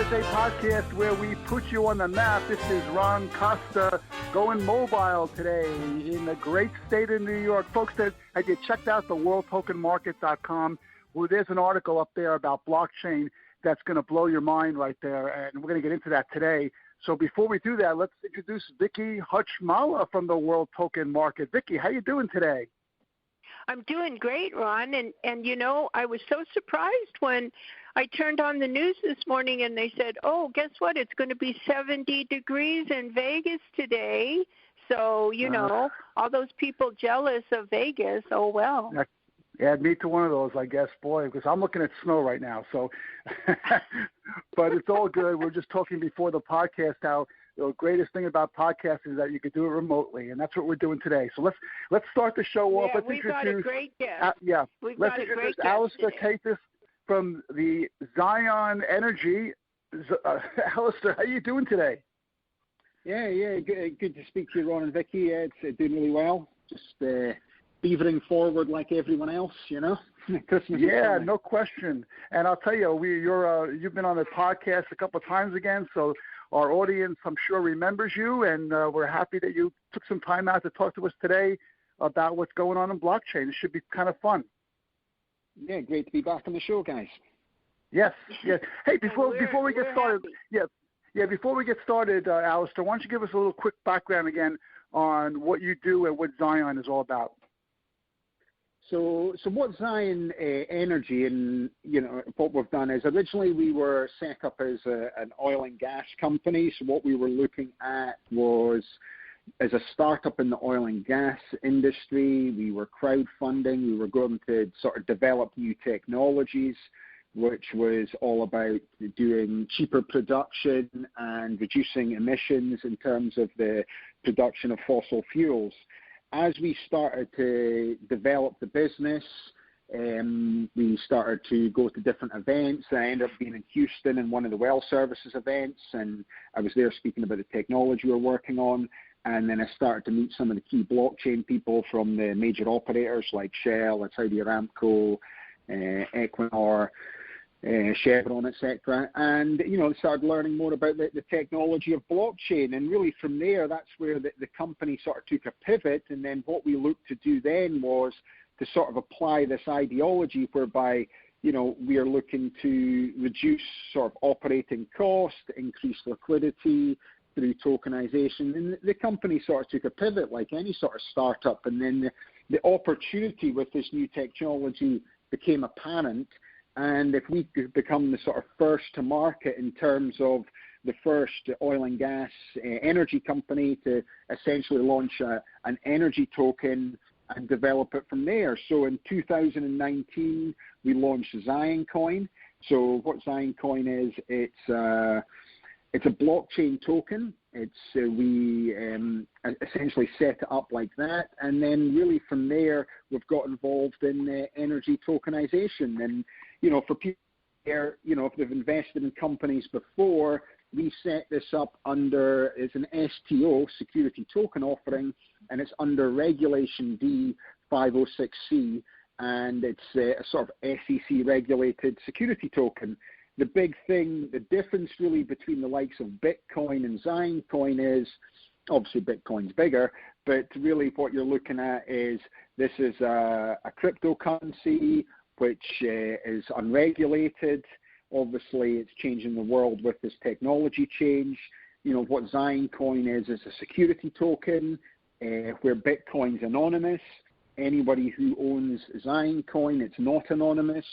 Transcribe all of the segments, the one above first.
USA podcast where we put you on the map. This is Ron Costa going mobile today in the great state of New York. Folks, have you checked out the worldtokenmarket.com? Well, there's an article up there about blockchain that's going to blow your mind right there, and we're going to get into that today. So before we do that, let's introduce Vicky Hutchmala from the World Token Market. Vicky, how you doing today? I'm doing great, Ron, and you know, I was so surprised when I turned on the news this morning and they said, oh, guess what, it's going to be 70 degrees in Vegas today. So, you know, all those people jealous of Vegas, oh well. Add me to one of those, I guess, boy, because I'm looking at snow right now. So, but it's all good. We're just talking before the podcast how the greatest thing about podcasting is that you can do it remotely, and that's what we're doing today. So let's start the show off. Yeah, we've got a great guest. Let's introduce Alastair Caithness from the Ziyen Energy. Alastair, how are you doing today? Yeah, good to speak to you, Ron and Vicky. It's doing really well. Just beavering forward like everyone else, you know. Christmas. Yeah, no question. And I'll tell you, you've been on the podcast a couple of times again, so our audience, I'm sure, remembers you, and we're happy that you took some time out to talk to us today about what's going on in blockchain. It should be kind of fun. Yeah, great to be back on the show, guys. Yes. Hey, before we get started, happy. Before we get started, Alastair, why don't you give us a little quick background again on what you do and what Ziyen is all about? So what Ziyen Energy and, you know, what we've done is originally we were set up as an oil and gas company. So what we were looking at was as a startup in the oil and gas industry, we were crowdfunding. We were going to sort of develop new technologies, which was all about doing cheaper production and reducing emissions in terms of the production of fossil fuels. As we started to develop the business, we started to go to different events. I ended up being in Houston in one of the well services events, and I was there speaking about the technology we're working on. And then I started to meet some of the key blockchain people from the major operators like Shell and Saudi Aramco, Equinor, Chevron, etc. And, you know, started learning more about the technology of blockchain. And really from there, that's where the company sort of took a pivot. And then what we looked to do then was to sort of apply this ideology whereby, you know, we are looking to reduce sort of operating cost, increase liquidity through tokenization. And the company sort of took a pivot like any sort of startup. And then the opportunity with this new technology became apparent. And if we could become the sort of first to market in terms of the first oil and gas energy company to essentially launch an energy token and develop it from there. So in 2019, we launched Ziyen Coin. So what Ziyen Coin is, it's a blockchain token. We essentially set it up like that, and then really from there we've got involved in energy tokenization. And you know, for people there, you know, if they've invested in companies before, we set this up under as an STO, security token offering, and it's under Regulation D 506C, and it's a sort of SEC regulated security token. The big thing, the difference really between the likes of Bitcoin and Ziyen Coin is, obviously Bitcoin's bigger, but really what you're looking at is this is a cryptocurrency which is unregulated. Obviously, it's changing the world with this technology change. You know, what Ziyen Coin is a security token where Bitcoin's anonymous. Anybody who owns Ziyen Coin, it's not anonymous.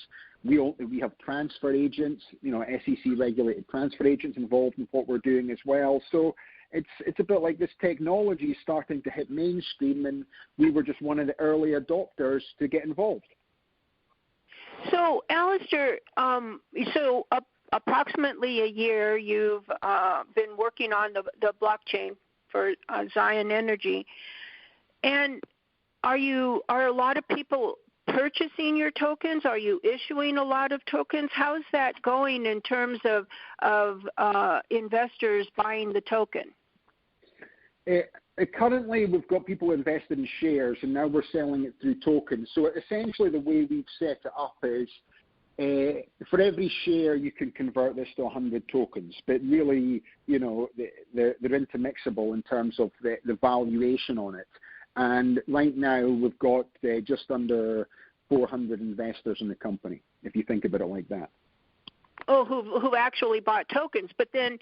We have transfer agents, you know, SEC-regulated transfer agents involved in what we're doing as well. So it's a bit like this technology is starting to hit mainstream, and we were just one of the early adopters to get involved. So, Alastair, approximately a year you've been working on the blockchain for Ziyen Energy, and are a lot of people purchasing your tokens? Are you issuing a lot of tokens? How's that going in terms of investors buying the token? Currently, we've got people invested in shares, and now we're selling it through tokens. So essentially, the way we've set it up is for every share you can convert this to 100 tokens, but really, they're intermixable in terms of the valuation on it. And right now we've got just under 400 investors in the company, if you think about it like that. Oh, who actually bought tokens. But then,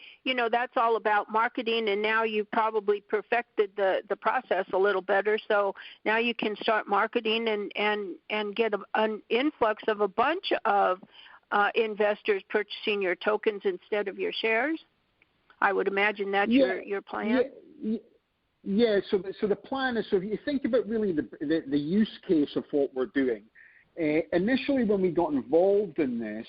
that's all about marketing, and now you've probably perfected the process a little better. So now you can start marketing and get an influx of a bunch of investors purchasing your tokens instead of your shares. I would imagine that's your plan. Yeah. So the plan is, so if you think about really the use case of what we're doing, initially when we got involved in this,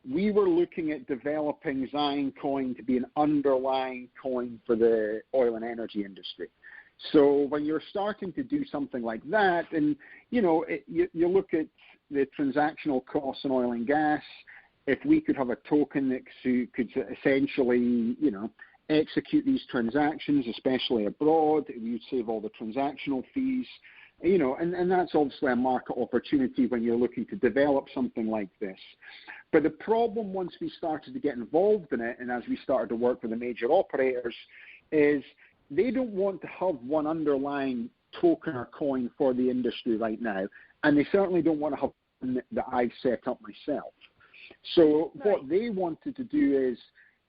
we were looking at developing Ziyen coin to be an underlying coin for the oil and energy industry. So when you're starting to do something like that, and you look at the transactional costs in oil and gas, if we could have a token that could essentially, execute these transactions, especially abroad, we would save all the transactional fees. And that's obviously a market opportunity when you're looking to develop something like this. But the problem once we started to get involved in it, and as we started to work with the major operators, is they don't want to have one underlying token or coin for the industry right now, and they certainly don't want to have one that I've set up myself. So what they wanted to do is,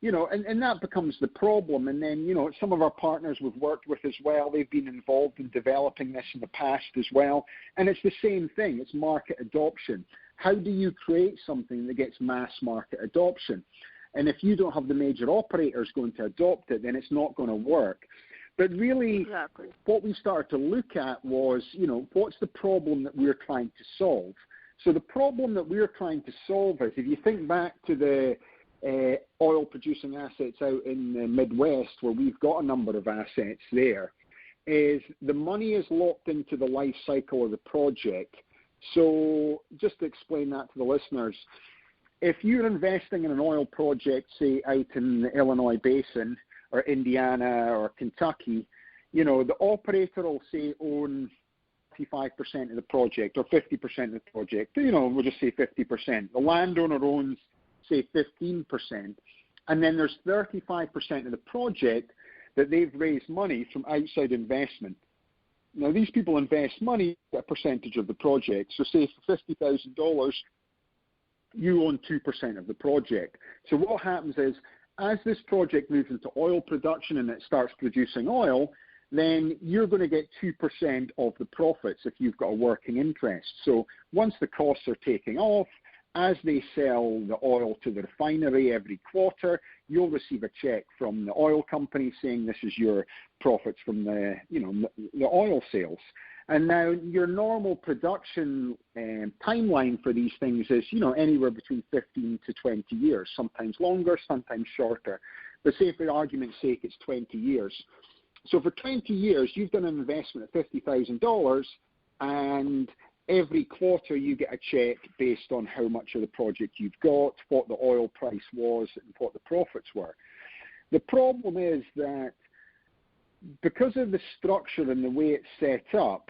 and that becomes the problem. And then, some of our partners we've worked with as well, they've been involved in developing this in the past as well. And it's the same thing. It's market adoption. How do you create something that gets mass market adoption? And if you don't have the major operators going to adopt it, then it's not going to work. But really, what we started to look at was, what's the problem that we're trying to solve? So the problem that we're trying to solve is, if you think back to the oil producing assets out in the Midwest, where we've got a number of assets there, is the money is locked into the life cycle of the project. So just to explain that to the listeners, if you're investing in an oil project, say out in the Illinois Basin or Indiana or Kentucky, the operator will say own 55% of the project or 50% of the project. We'll just say 50%. The landowner owns, say, 15%, and then there's 35% of the project that they've raised money from outside investment. Now, these people invest money at a percentage of the project. So say for $50,000, you own 2% of the project. So what happens is, as this project moves into oil production and it starts producing oil, then you're going to get 2% of the profits if you've got a working interest. So once the costs are taking off, as they sell the oil to the refinery every quarter, you'll receive a check from the oil company saying this is your profits from the oil sales. And now your normal production timeline for these things is, anywhere between 15 to 20 years, sometimes longer, sometimes shorter. But say for argument's sake, it's 20 years. So for 20 years, you've done an investment of $50,000, and every quarter you get a check based on how much of the project you've got, what the oil price was, and what the profits were. The problem is that because of the structure and the way it's set up,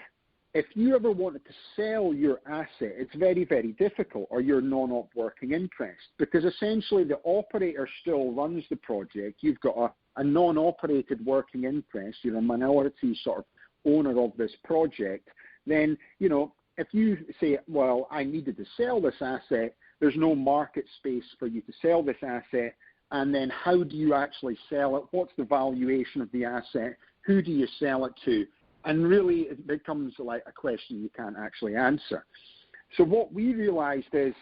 if you ever wanted to sell your asset, it's very, very difficult, or your non-op working interest, because essentially the operator still runs the project. You've got a non-operated working interest, you're a minority sort of owner of this project. Then, if you say, well, I needed to sell this asset, there's no market space for you to sell this asset. And then how do you actually sell it? What's the valuation of the asset? Who do you sell it to? And really, it becomes like a question you can't actually answer. So what we realized is,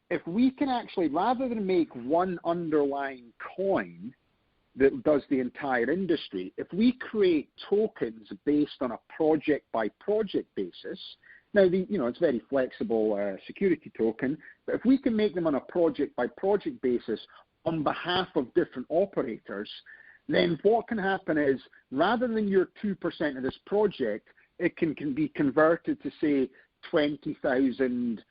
if we can actually, rather than make one underlying coin that does the entire industry, if we create tokens based on a project-by-project basis, now, it's very flexible security token, but if we can make them on a project-by-project basis on behalf of different operators, then what can happen is, rather than your 2% of this project, it can be converted to, say, 20,000,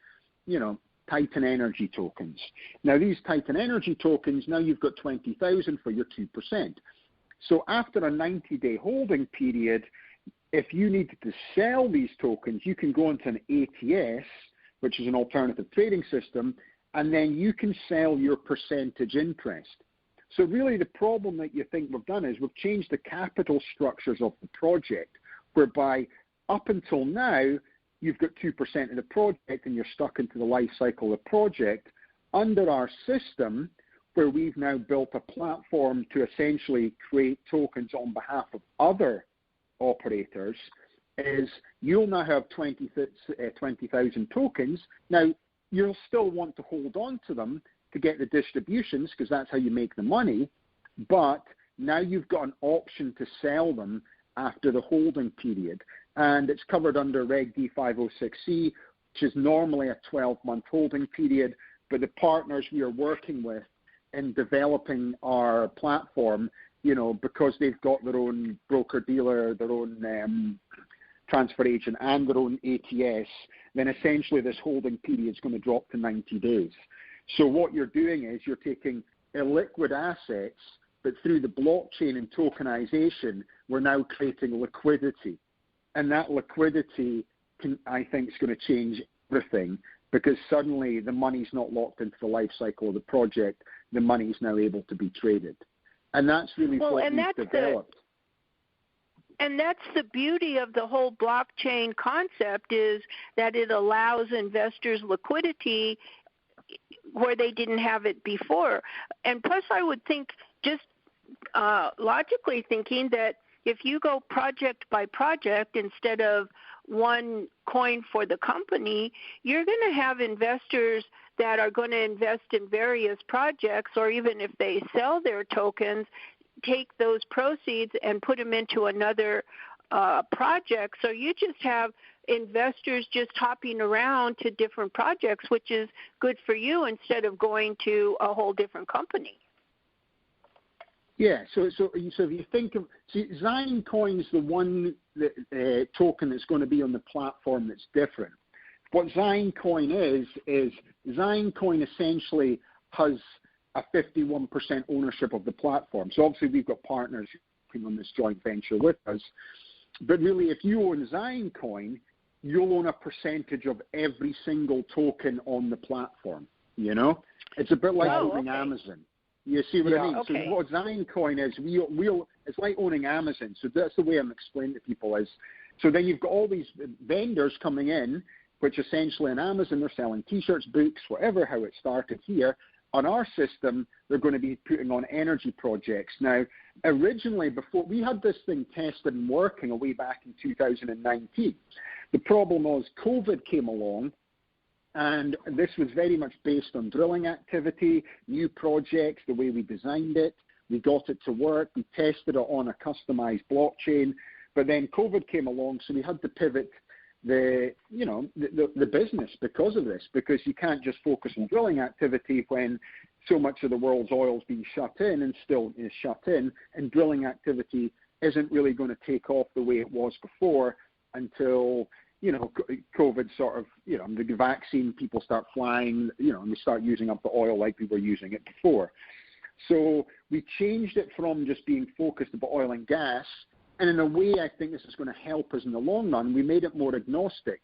Titan Energy tokens. Now, these Titan Energy tokens, now you've got 20,000 for your 2%. So after a 90-day holding period, if you needed to sell these tokens, you can go into an ATS, which is an alternative trading system, and then you can sell your percentage interest. So really the problem that you think we've done is we've changed the capital structures of the project, whereby up until now, you've got 2% of the project and you're stuck into the life cycle of the project. Under our system, where we've now built a platform to essentially create tokens on behalf of other operators, is you'll now have 20,000 tokens. Now, you'll still want to hold on to them to get the distributions, because that's how you make the money, but now you've got an option to sell them after the holding period. And it's covered under Reg D 506C, which is normally a 12-month holding period, but the partners we are working with in developing our platform, you know, because they've got their own broker-dealer, their own transfer agent, and their own ATS, then essentially this holding period is going to drop to 90 days. So what you're doing is you're taking illiquid assets, but through the blockchain and tokenization, we're now creating liquidity. And that liquidity, I think, is going to change everything, because suddenly the money's not locked into the life cycle of the project. The money is now able to be traded. And that's really what we've developed. And that's the beauty of the whole blockchain concept, is that it allows investors liquidity where they didn't have it before. And plus, I would think, just logically thinking, that if you go project by project instead of one coin for the company, you're going to have investors that are going to invest in various projects, or even if they sell their tokens, take those proceeds and put them into another project. So you just have investors just hopping around to different projects, which is good for you instead of going to a whole different company. Yeah, so if you think of, Ziyen Coin is the one token that's going to be on the platform that's different. What Ziyen Coin is Ziyen Coin essentially has a 51% ownership of the platform. So obviously we've got partners working on this joint venture with us. But really, if you own Ziyen Coin, you'll own a percentage of every single token on the platform. You know, it's a bit like owning Amazon. You see what I mean? Okay. So what Ziyen Coin is, it's like owning Amazon. So that's the way I'm explaining to people is, so then you've got all these vendors coming in, which essentially on Amazon, they're selling T-shirts, books, whatever, how it started here. On our system, they're going to be putting on energy projects. Now, originally, before we had this thing tested and working way back in 2019, the problem was COVID came along, and this was very much based on drilling activity, new projects, the way we designed it. We got it to work. We tested it on a customized blockchain. But then COVID came along, so we had to pivot the business because of this, because you can't just focus on drilling activity when so much of the world's oil is being shut in and still is shut in, and drilling activity isn't really going to take off the way it was before until, COVID sort of, the vaccine, people start flying, and we start using up the oil like we were using it before. So we changed it from just being focused about oil and gas. And in a way, I think this is going to help us in the long run. We made it more agnostic.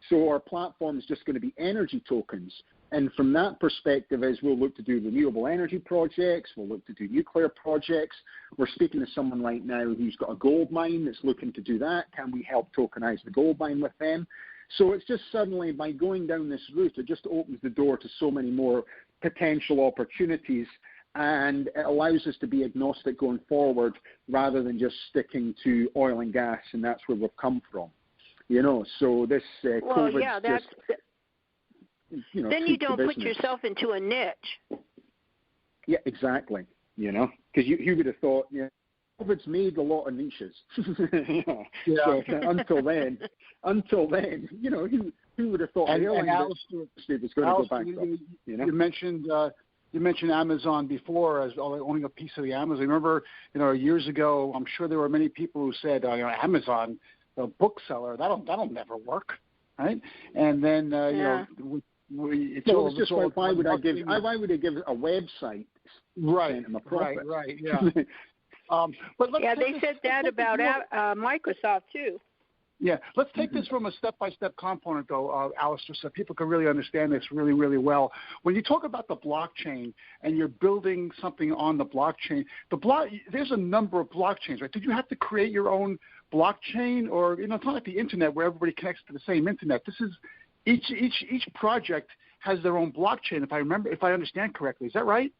So our platform is just going to be energy tokens. And from that perspective, as we'll look to do renewable energy projects, we'll look to do nuclear projects. We're speaking to someone right now who's got a gold mine that's looking to do that. Can we help tokenize the gold mine with them? So it's just suddenly, by going down this route, it just opens the door to so many more potential opportunities. And it allows us to be agnostic going forward rather than just sticking to oil and gas, and that's where we've come from. So this COVID that's just, then you don't put yourself into a niche. Yeah, exactly. Because you would have thought, COVID's made a lot of niches. So until then, who would have thought the airline industry was going to go bankrupt? You mentioned Amazon before as owning a piece of the Amazon. Remember, years ago, I'm sure there were many people who said, Amazon, the bookseller, that'll never work, right? And then, it's just like, why would I give a website? Right, yeah. But they said that about Microsoft too. Yeah, let's take this from a step-by-step component, though, Alastair, so people can really understand this really, really well. When you talk about the blockchain and you're building something on the blockchain, there's a number of blockchains, right? Did you have to create your own blockchain, or it's not like the internet where everybody connects to the same internet. This is each project has their own blockchain. If I understand correctly, is that right?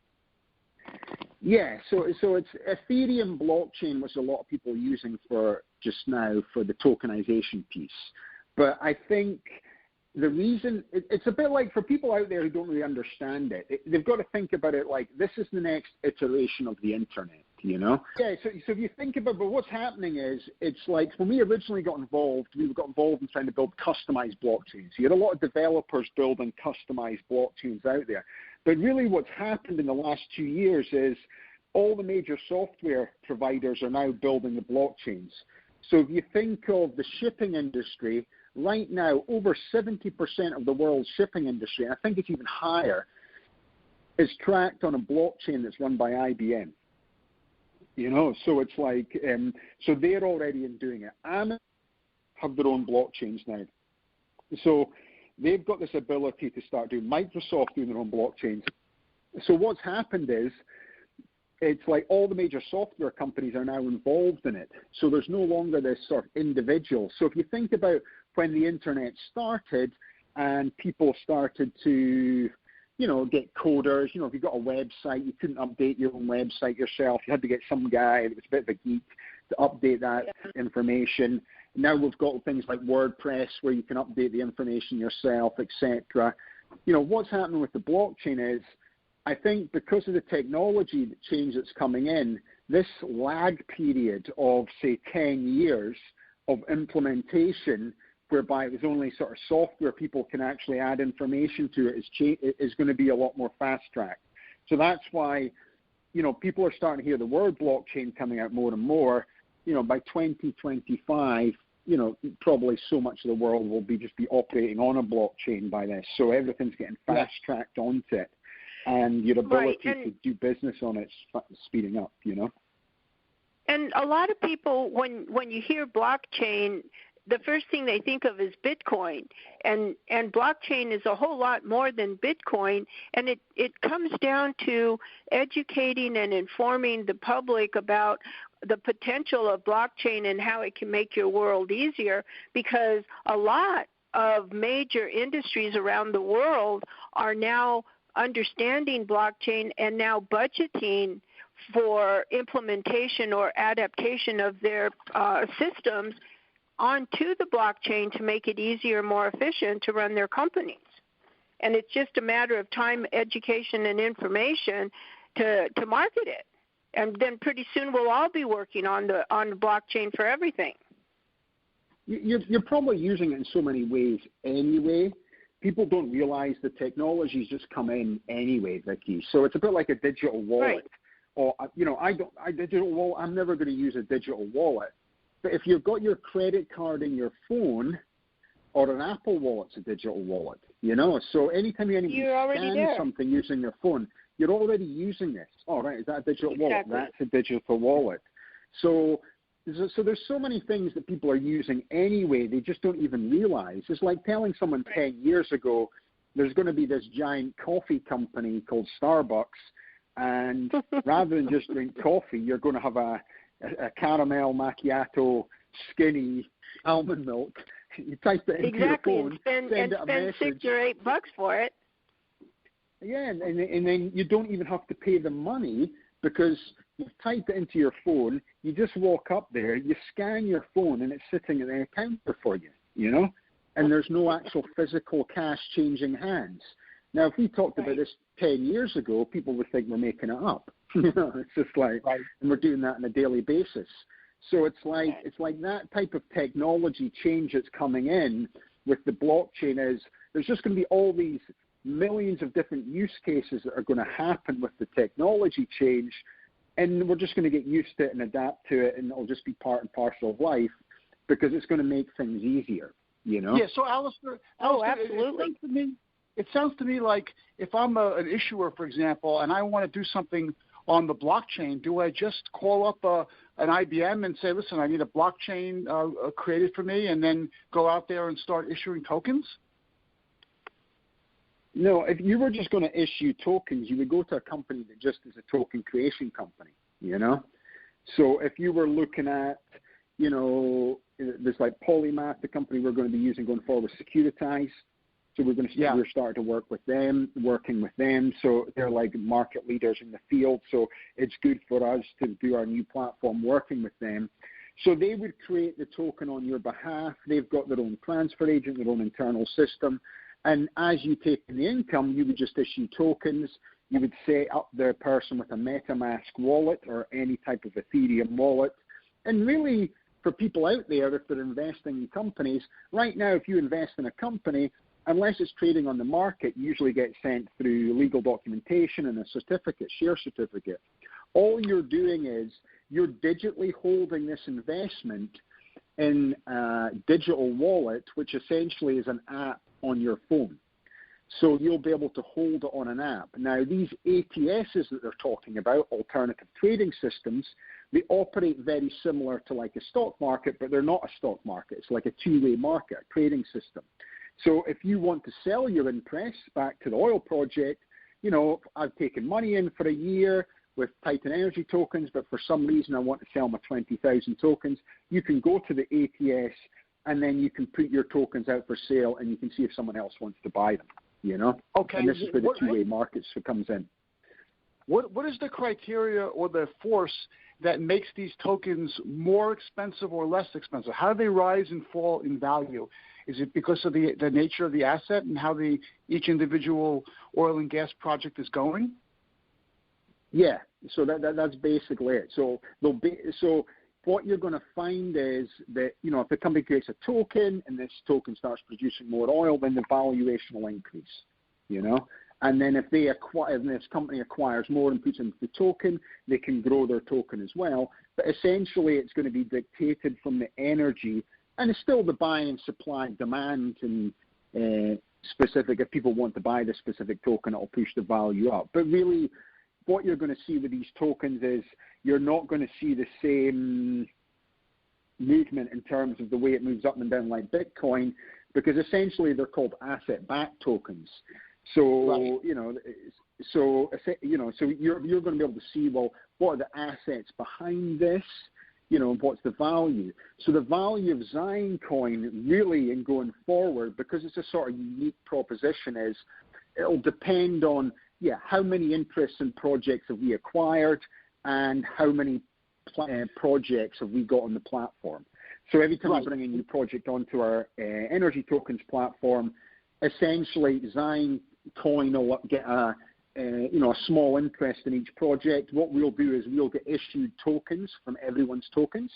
Yeah, so it's Ethereum blockchain, which a lot of people are using for just now for the tokenization piece. But I think the reason it's a bit like for people out there who don't really understand it, they've got to think about it like this is the next iteration of the internet, you know? Yeah, so if you think about but what's happening is it's like when we originally got involved, we got involved in trying to build customized blockchains. You had a lot of developers building customized blockchains out there. But really what's happened in the last 2 years is all the major software providers are now building the blockchains. So if you think of the shipping industry, right now over 70% of the world's shipping industry, and I think it's even higher, is tracked on a blockchain that's run by IBM. You know, so it's like, so they're already doing it. Amazon have their own blockchains now. So they've got this ability to start doing Microsoft doing their own blockchains. So what's happened is it's like all the major software companies are now involved in it. So there's no longer this sort of individual. So if you think about when the internet started and people started to, get coders, if you got a website, you couldn't update your own website yourself. You had to get some guy that was a bit of a geek to update that information. Now we've got things like WordPress where you can update the information yourself, etc. What's happening with the blockchain is, I think because of the technology change that's coming in, this lag period of, say, 10 years of implementation, whereby it was only sort of software people can actually add information to it, is going to be a lot more fast-tracked. So that's why, people are starting to hear the word blockchain coming out more and more. By 2025, probably so much of the world will just be operating on a blockchain by this. So everything's getting fast-tracked onto it. And your ability to do business on it's speeding up, And a lot of people, when you hear blockchain, the first thing they think of is Bitcoin. And blockchain is a whole lot more than Bitcoin. And it comes down to educating and informing the public about the potential of blockchain and how it can make your world easier, because a lot of major industries around the world are now understanding blockchain and now budgeting for implementation or adaptation of their systems onto the blockchain to make it easier, more efficient to run their companies. And it's just a matter of time, education, and information to market it. And then pretty soon we'll all be working on the blockchain for everything. You're probably using it in so many ways anyway. People don't realize the technology's just come in anyway, Vicky. So it's a bit like a digital wallet. Or, digital wallet, I'm never going to use a digital wallet. But if you've got your credit card in your phone, or an Apple wallet's a digital wallet, So anytime you scan something using your phone, you're already using this. Oh, right, is that a digital wallet? That's a digital wallet. So there's so many things that people are using anyway, they just don't even realize. It's like telling someone 10 years ago there's going to be this giant coffee company called Starbucks, and rather than just drink coffee, you're going to have a caramel macchiato skinny almond milk. You type it into your phone, and spend $6 or $8 for it. Yeah, and then you don't even have to pay the money because you type it into your phone, you just walk up there, you scan your phone, and it's sitting at the counter for you, and there's no actual physical cash changing hands. Now, if we talked about this 10 years ago, people would think we're making it up. It's just like, and we're doing that on a daily basis. So it's like that type of technology change that's coming in with the blockchain is there's just going to be all these millions of different use cases that are going to happen with the technology change, and we're just going to get used to it and adapt to it, and it'll just be part and parcel of life because it's going to make things easier, Yeah, so Alastair, absolutely. It sounds to me like if I'm an issuer, for example, and I want to do something on the blockchain, do I just call up an IBM and say, listen, I need a blockchain created for me, and then go out there and start issuing tokens? No, if you were just going to issue tokens, you would go to a company that just is a token creation company, you know? So if you were looking at, you know, there's like Polymath, the company we're going to be using going forward, Securitize. So we're going to we're starting to working with them. So they're like market leaders in the field. So it's good for us to do our new platform working with them. So they would create the token on your behalf. They've got their own transfer agent, their own internal system. And as you take in the income, you would just issue tokens. You would set up the person with a MetaMask wallet or any type of Ethereum wallet. And really, for people out there, if they're investing in companies, right now, if you invest in a company, unless it's trading on the market, usually gets sent through legal documentation and a certificate, share certificate. All you're doing is you're digitally holding this investment in a digital wallet, which essentially is an app on your phone. So you'll be able to hold it on an app. Now, these ATSs that they're talking about, alternative trading systems, they operate very similar to like a stock market, but they're not a stock market. It's like a two-way market, a trading system. So if you want to sell your interest back to the oil project, you know, I've taken money in for a year with Titan Energy tokens, but for some reason I want to sell my 20,000 tokens, you can go to the ATS and then you can put your tokens out for sale and you can see if someone else wants to buy them, you know? Okay. And this is where the two-way market comes in. What is the criteria or the force that makes these tokens more expensive or less expensive? How do they rise and fall in value? Is it because of the nature of the asset and how each individual oil and gas project is going? Yeah, so that's basically it. So what you're going to find is that, you know, if the company creates a token and this token starts producing more oil, then the valuation will increase, you know. And then if this company acquires more and puts into the token, they can grow their token as well. But essentially, it's going to be dictated from the energy, and it's still the buy and supply demand and specific. If people want to buy the specific token, it'll push the value up. But really, what you're going to see with these tokens is you're not going to see the same movement in terms of the way it moves up and down like Bitcoin, because essentially they're called asset-backed tokens. So right. So you're going to be able to see, well, what are the assets behind this? You know, what's the value? So the value of Ziyen coin really in going forward, because it's a sort of unique proposition, is it'll depend on how many interests and projects have we acquired and how many projects have we got on the platform. So every time we bring a new project onto our energy tokens platform, essentially Ziyen coin will get a small interest in each project. What we'll do is we'll get issued tokens from everyone's tokens,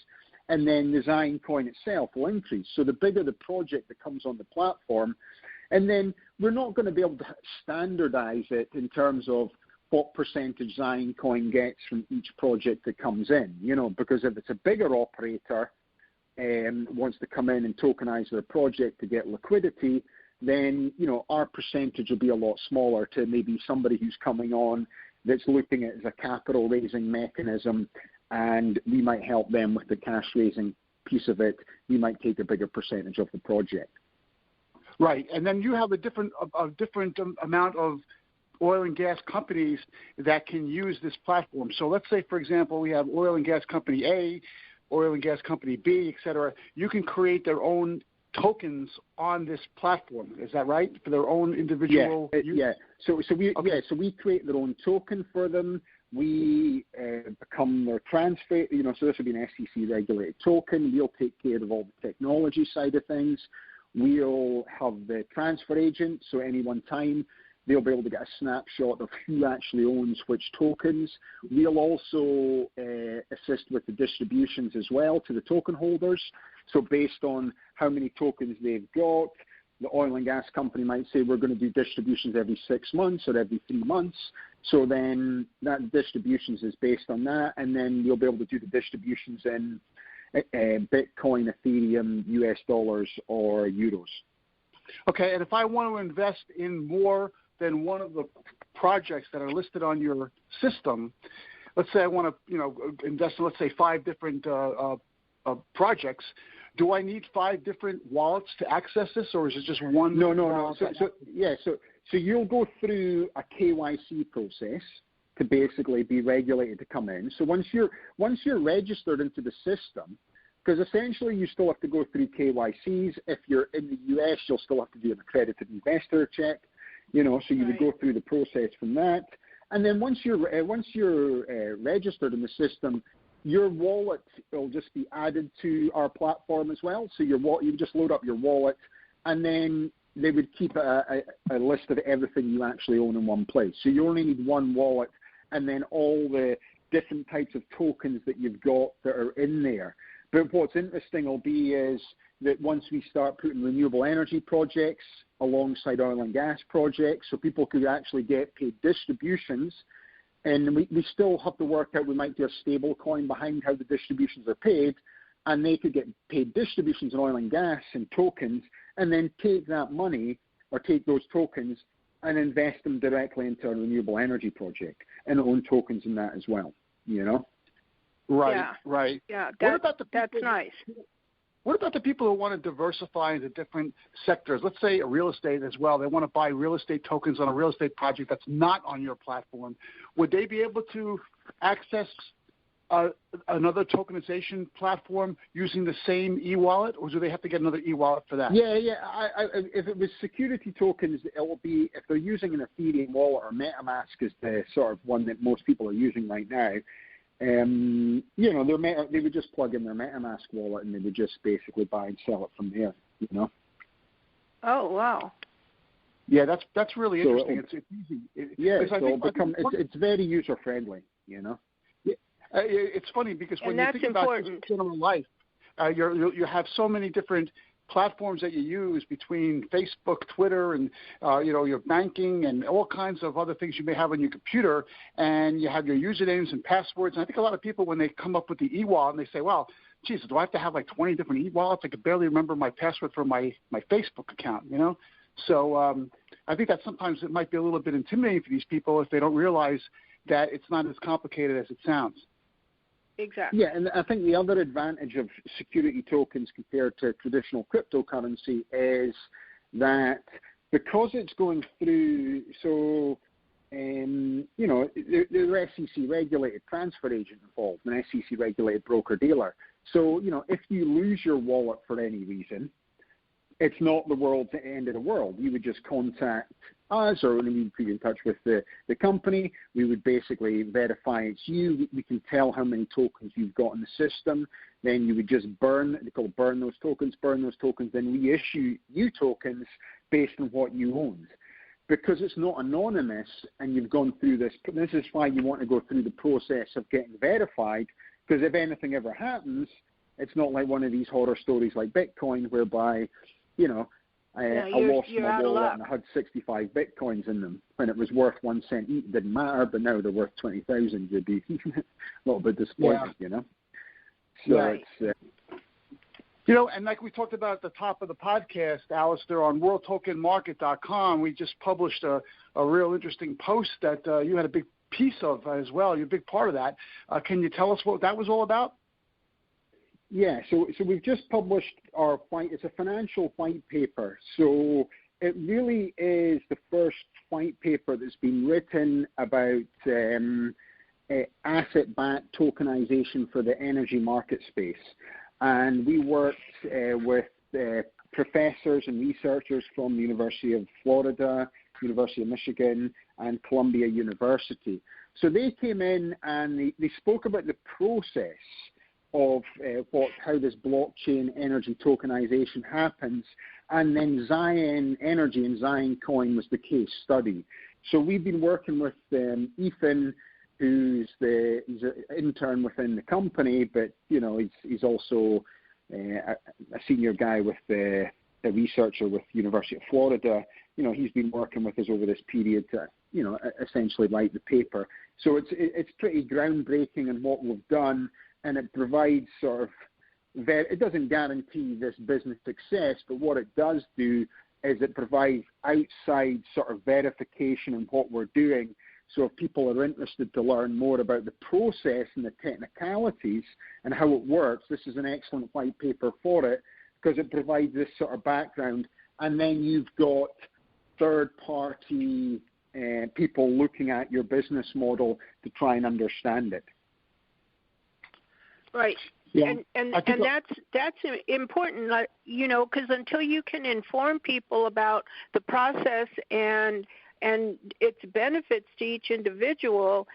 and then the Ziyen coin itself will increase. So the bigger the project that comes on the platform, and then we're not going to be able to standardize it in terms of what percentage Ziyen coin gets from each project that comes in, you know, because if it's a bigger operator wants to come in and tokenize their project to get liquidity, then, you know, our percentage will be a lot smaller to maybe somebody who's coming on that's looking at it as a capital raising mechanism, and we might help them with the cash raising piece of it. We might take a bigger percentage of the project. Right, and then you have a different amount of oil and gas companies that can use this platform. So let's say, for example, we have oil and gas company A, oil and gas company B, et cetera. You can create their own tokens on this platform. Is that right? For their own individual use? Yeah. So we create their own token for them. We become their transfer, you know, so this would be an SEC regulated token. We'll take care of all the technology side of things. We'll have the transfer agent, so any one time they'll be able to get a snapshot of who actually owns which tokens. We'll also assist with the distributions as well to the token holders. So based on how many tokens they've got, the oil and gas company might say we're going to do distributions every 6 months or every 3 months. So then that distributions is based on that, and then we'll be able to do the distributions in Bitcoin, Ethereum, US dollars, or euros. Okay, and if I want to invest in more than one of the projects that are listed on your system, let's say I want to, invest in, let's say, 5 different projects. Do I need 5 different wallets to access this, or is it just one? No. So you'll go through a KYC process to basically be regulated to come in. So once you're registered into the system, because essentially you still have to go through KYCs. If you're in the US, you'll still have to do an accredited investor check. So you would go through the process from that. And then once you're registered in the system, your wallet will just be added to our platform as well. So you would just load up your wallet, and then they would keep a list of everything you actually own in one place. So you only need one wallet, and then all the different types of tokens that you've got that are in there. But what's interesting will be is that once we start putting renewable energy projects alongside oil and gas projects, so people could actually get paid distributions, and we still have to work out, we might do a stable coin behind how the distributions are paid, and they could get paid distributions in oil and gas and tokens, and then take that money or take those tokens and invest them directly into a renewable energy project and own tokens in that as well, Right, yeah. right. Yeah, that's nice. What about the people who want to diversify into different sectors? Let's say real estate as well. They want to buy real estate tokens on a real estate project that's not on your platform. Would they be able to access another tokenization platform using the same e-wallet, or do they have to get another e-wallet for that? Yeah. If it was security tokens, it will be, if they're using an Ethereum wallet, or MetaMask is the sort of one that most people are using right now. They would just plug in their MetaMask wallet, and they would just basically buy and sell it from there. Oh wow. Yeah, that's really interesting. It's easy. It's very user friendly. It's funny because when you think about general life, you have so many different platforms that you use between Facebook, Twitter, and your banking and all kinds of other things you may have on your computer, and you have your usernames and passwords. And I think a lot of people, when they come up with the e-wallet, and they say, well, geez, do I have to have like 20 different e-wallets? I could barely remember my password for my Facebook account, So I think that sometimes it might be a little bit intimidating for these people if they don't realize that it's not as complicated as it sounds. Exactly. Yeah, and I think the other advantage of security tokens compared to traditional cryptocurrency is that because it's going through, there are SEC-regulated transfer agent involved, an SEC-regulated broker-dealer. So, if you lose your wallet for any reason, it's not the world's end of the world. You would just contact us, or we would put you in touch with the company. We would basically verify it's you. We can tell how many tokens you've got in the system. Then you would just burn those tokens, then reissue new tokens based on what you owned. Because it's not anonymous and you've gone through this is why you want to go through the process of getting verified, because if anything ever happens, it's not like one of these horror stories like Bitcoin whereby, I lost my wallet and I had 65 Bitcoins in them. When it was worth 1 cent each, it didn't matter, but now they're worth 20,000. You'd be a little bit disappointed, So right. it's... and like we talked about at the top of the podcast, Alastair, on worldtokenmarket.com, we just published a real interesting post that you had a big piece of as well. You're a big part of that. Can you tell us what that was all about? Yeah, so we've just published it's a financial white paper. So it really is the first white paper that's been written about asset-backed tokenization for the energy market space. And we worked with professors and researchers from the University of Florida, University of Michigan, and Columbia University. So they came in and they spoke about the process of how this blockchain energy tokenization happens, and then Ziyen Energy and Ziyen Coin was the case study. So we've been working with Ethan, who's he's an intern within the company, but he's also a senior guy with a researcher with University of Florida. He's been working with us over this period to essentially write the paper. So it's pretty groundbreaking in what we've done. And it provides it doesn't guarantee this business success, but what it does do is it provides outside verification in what we're doing So if people are interested to learn more about the process and the technicalities and how it works, this is an excellent white paper for it because it provides this sort of background. And then you've got third-party people looking at your business model to try and understand it. Right. Yeah. And that's important, because until you can inform people about the process and its benefits to each individual,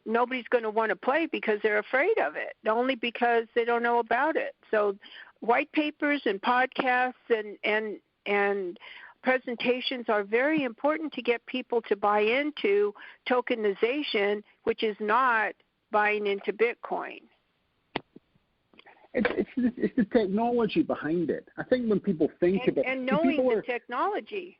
nobody's going to want to play because they're afraid of it, only because they don't know about it. So white papers and podcasts and presentations are very important to get people to buy into tokenization, which is not buying into Bitcoin. It's the technology behind it. I think when people think about and knowing the technology.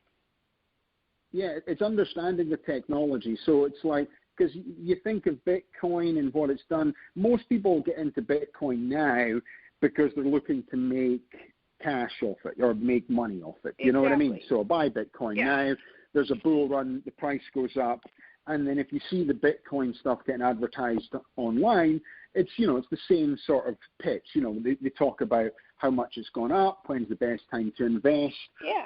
Yeah, it's understanding the technology. So it's like, because you think of Bitcoin and what it's done, most people get into Bitcoin now because they're looking to make cash off it or make money off it. You know what I mean? So I buy Bitcoin now, there's a bull run, the price goes up, and then if you see the Bitcoin stuff getting advertised online, it's the same sort of pitch. They talk about how much it's gone up, when's the best time to invest,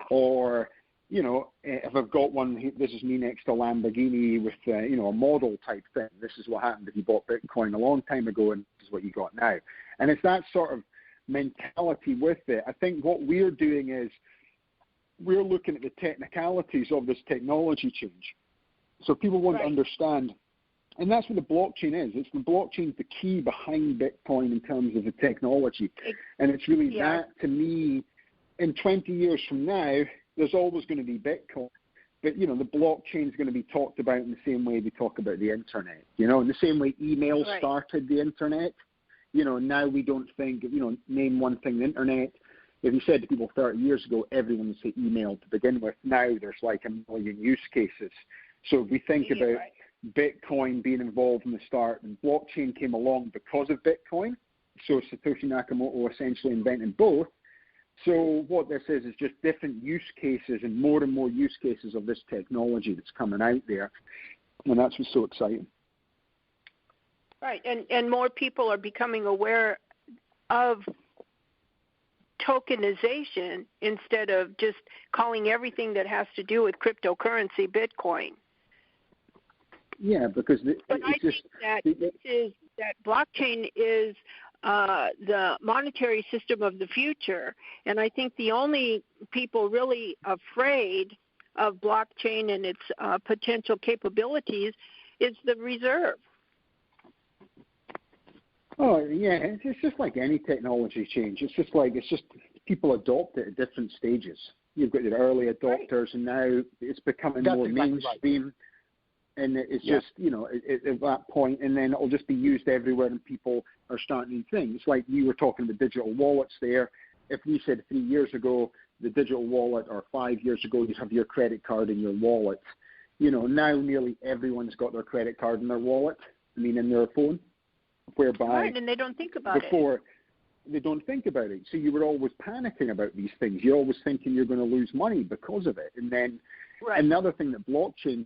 or if I've got one, this is me next to a Lamborghini with a model type thing. This is what happened if you bought Bitcoin a long time ago, and this is what you got now. And it's that sort of mentality with it. I think what we're doing is we're looking at the technicalities of this technology change. So people want to understand, and that's what the blockchain is. It's the blockchain's the key behind Bitcoin in terms of the technology. And it's really that, to me, in 20 years from now, there's always going to be Bitcoin. But, the blockchain is going to be talked about in the same way we talk about the internet. In the same way email started the internet. Now we don't think, name one thing, the internet. If you said to people 30 years ago, everyone would say email to begin with. Now there's like a million use cases. So if we think about Bitcoin being involved in the start, and blockchain came along because of Bitcoin. So Satoshi Nakamoto essentially invented both. So what this is just different use cases and more use cases of this technology that's coming out there. And that's what's so exciting. Right, and more people are becoming aware of tokenization instead of just calling everything that has to do with cryptocurrency Bitcoin. Yeah, because I think that blockchain is the monetary system of the future, and I think the only people really afraid of blockchain and its potential capabilities is the reserve. Oh, yeah, it's just like any technology change. It's just people adopt it at different stages. You've got the early adopters, and now it's becoming more mainstream. And it's just, at that point, and then it'll just be used everywhere, and people are starting things. Like you were talking about digital wallets there. If we said 3 years ago, the digital wallet, or 5 years ago, you have your credit card in your wallet. Now nearly everyone's got their credit card in their wallet, in their phone, whereby and they don't think about before, they don't think about it. So you were always panicking about these things. You're always thinking you're going to lose money because of it. And then another thing that blockchain,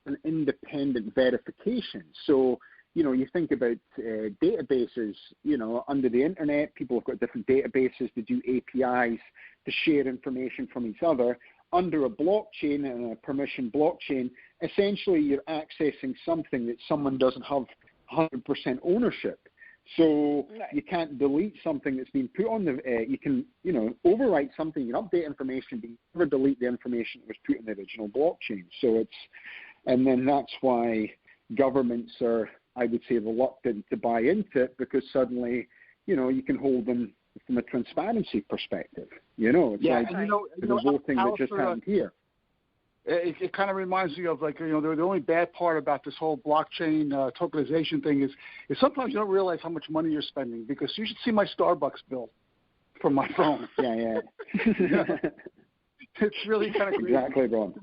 an independent verification. So, you think about databases, under the internet, people have got different databases to do APIs to share information from each other. Under a blockchain and a permission blockchain, essentially you're accessing something that someone doesn't have 100% ownership. So you can't delete something that's been put on the, you can, overwrite something, you can update information, but you never delete the information that was put in the original blockchain. So and then that's why governments are, I would say, reluctant to buy into it, because suddenly, you can hold them from a transparency perspective. It's the whole thing that just happened here. It kind of reminds me of the only bad part about this whole blockchain tokenization thing is sometimes you don't realize how much money you're spending, because you should see my Starbucks bill from my phone. Yeah. It's really kind of crazy. Exactly, Ron.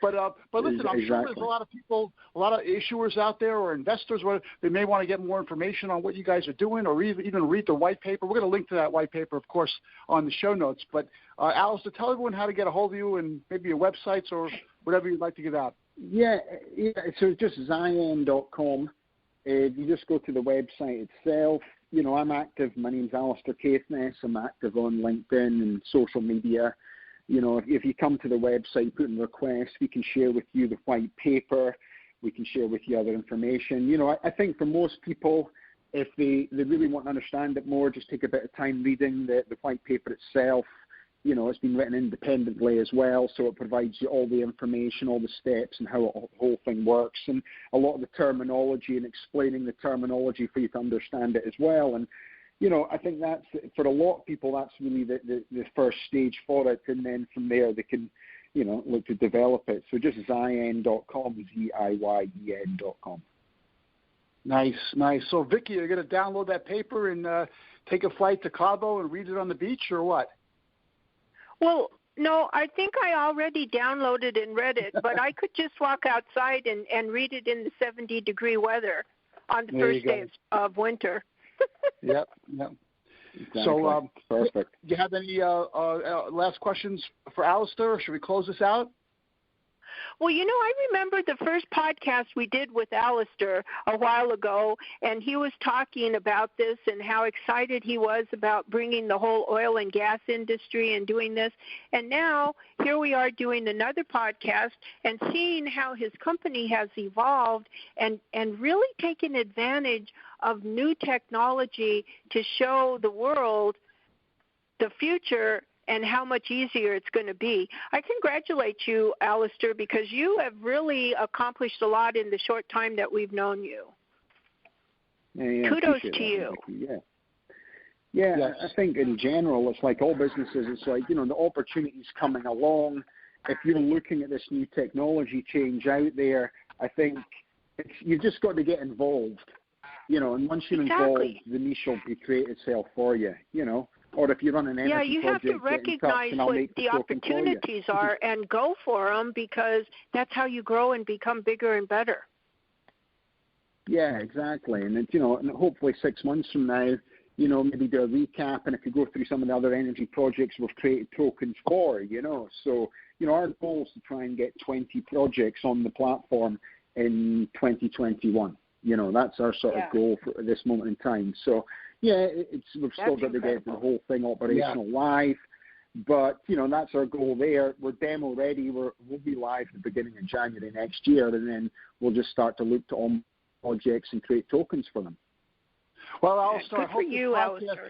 But listen, I'm sure there's a lot of people, a lot of issuers out there or investors where they may want to get more information on what you guys are doing, or even read the white paper. We're going to link to that white paper, of course, on the show notes. But Alastair, tell everyone how to get a hold of you and maybe your websites or whatever you'd like to give out. Yeah, so just Ziyen.com. You just go to the website itself. You know, I'm active. My name's Alastair Caithness. I'm active on LinkedIn and social media. You know, if you come to the website, put in a request, we can share with you the white paper. We can share with you other information. You know, I think for most people, if they really want to understand it more, just take a bit of time reading the white paper itself. You know, it's been written independently as well, so it provides you all the information, all the steps, and how the whole thing works, and a lot of the terminology and explaining the terminology for you to understand it as well. And, you know, I think that's, for a lot of people, that's really the first stage for it, and then from there they can, you know, look to develop it. So just Ziyen.com, Ziyen.com. Nice. So, Vicky, you're going to download that paper and take a flight to Cabo and read it on the beach, or what? Well, no, I think I already downloaded and read it, but I could just walk outside and read it in the 70-degree weather on the first day of winter. Yep. Exactly. So, perfect. Do you have any last questions for Alastair, or should we close this out? Well, you know, I remember the first podcast we did with Alastair a while ago, and he was talking about this and how excited he was about bringing the whole oil and gas industry and doing this. And now here we are doing another podcast and seeing how his company has evolved and really taken advantage of new technology to show the world the future and how much easier it's going to be. I congratulate you, Alastair, because you have really accomplished a lot in the short time that we've known you. Yeah, kudos to you. Yeah, yes. I think in general, it's like all businesses, it's like, you know, the opportunities coming along. If you're looking at this new technology change out there, I think you've just got to get involved, you know, and once you're involved, the niche will be create itself for you, you know. Or if you run an energy project, you have to recognize what the opportunities are and go for them, because that's how you grow and become bigger and better. Yeah, exactly. And it's, you know, and hopefully 6 months from now, you know, maybe do a recap, and if you go through some of the other energy projects we've created tokens for, you know. So, you know, our goal is to try and get 20 projects on the platform in 2021. You know, that's our sort of goal for this moment in time. So, yeah, we've still got to get the whole thing operational live, but, you know, that's our goal there. We're demo ready. We'll be live at the beginning of January next year, and then we'll just start to look to on projects and create tokens for them. Well, Alastair, I hope you,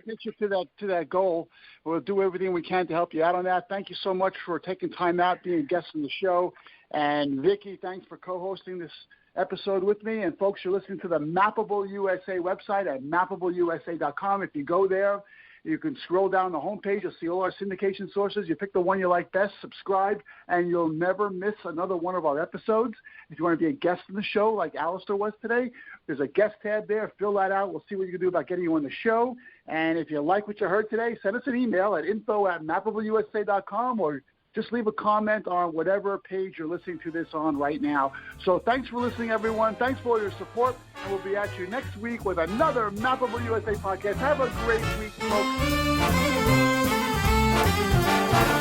gets you to that goal. We'll do everything we can to help you out on that. Thank you so much for taking time out, being a guest on the show. And Vicky, thanks for co-hosting this episode with me. And folks, you're listening to the Mappable USA website at mappableusa.com. If you go there, you can scroll down the homepage. You'll see all our syndication sources. You pick the one you like best, subscribe, and you'll never miss another one of our episodes. If you want to be a guest on the show like Alastair was today, there's a guest tab there. Fill that out. We'll see what you can do about getting you on the show. And if you like what you heard today, send us an email at info@mappableusa.com, or just leave a comment on whatever page you're listening to this on right now. So thanks for listening, everyone. Thanks for all your support. And we'll be at you next week with another Mappable USA podcast. Have a great week, folks.